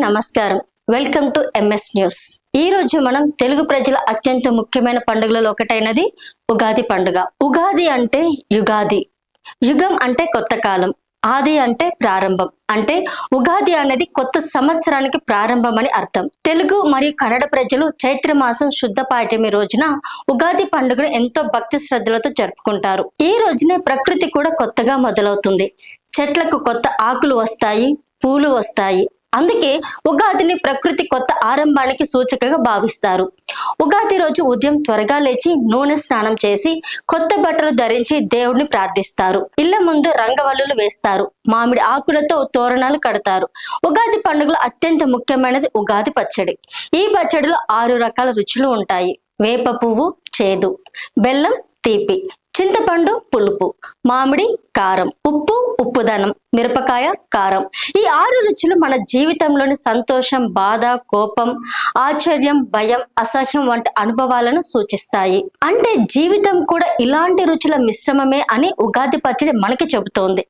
నమస్కారం. Welcome to MS news. ఈ రోజు మనం తెలుగు ప్రజల అత్యంత ముఖ్యమైన పండుగలలో ఒకటైనది ఉగాది పండుగ. ఉగాది అంటే యుగాది. యుగం అంటే కొత్త కాలం. ఆది అంటే ప్రారంభం. అంటే ఉగాది అనేది కొత్త సంవత్సరానికి ప్రారంభం అని అర్థం. తెలుగు మరియు కన్నడ ప్రజలు చైత్ర మాసం శుద్ధ పాడ్యమి రోజున ఉగాది పండుగను ఎంతో భక్తి శ్రద్ధలతో జరుపుకుంటారు. ఈ రోజునే ప్రకృతి కూడా కొత్తగా మొదలవుతుంది. చెట్లకు కొత్త ఆకులు వస్తాయి, పూలు వస్తాయి. అందుకే ఉగాదిని ప్రకృతి కొత్త ఆరంభానికి సూచకగా భావిస్తారు. ఉగాది రోజు ఉదయం త్వరగా లేచి నూనె స్నానం చేసి కొత్త బట్టలు ధరించి దేవుడిని ప్రార్థిస్తారు. ఇళ్ల ముందు రంగవల్లులు వేస్తారు. మామిడి ఆకులతో తోరణాలు కడతారు. ఉగాది పండుగలో అత్యంత ముఖ్యమైనది ఉగాది పచ్చడి. ఈ పచ్చడిలో 6 రకాల రుచులు ఉంటాయి. వేప పువ్వు చేదు, బెల్లం తీపి, చింతపండు పులుపు, మామిడి కారం, ఉప్పు ఉప్పుదనం, మిరపకాయ కారం. ఈ 6 రుచులు మన జీవితంలోని సంతోషం, బాధ, కోపం, ఆశ్చర్యం, భయం, అసహ్యం వంటి అనుభవాలను సూచిస్తాయి. అంటే జీవితం కూడా ఇలాంటి రుచుల మిశ్రమమే అని ఉగాది పచ్చడి మనకి చెబుతోంది.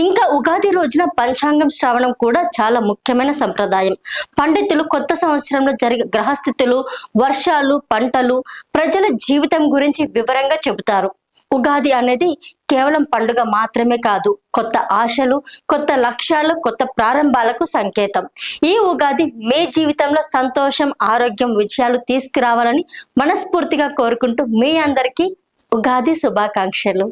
ఇంకా ఉగాది రోజున పంచాంగం శ్రవణం కూడా చాలా ముఖ్యమైన సంప్రదాయం. పండితులు కొత్త సంవత్సరంలో జరిగే గ్రహస్థితులు, వర్షాలు, పంటలు, ప్రజల జీవితం గురించి వివరంగా చెబుతారు. ఉగాది అనేది కేవలం పండుగ మాత్రమే కాదు, కొత్త ఆశలు, కొత్త లక్ష్యాలు, కొత్త ప్రారంభాలకు సంకేతం. ఈ ఉగాది మీ జీవితంలో సంతోషం, ఆరోగ్యం, విజయాలు తీసుకురావాలని మనస్ఫూర్తిగా కోరుకుంటూ మీ అందరికీ ఉగాది శుభాకాంక్షలు.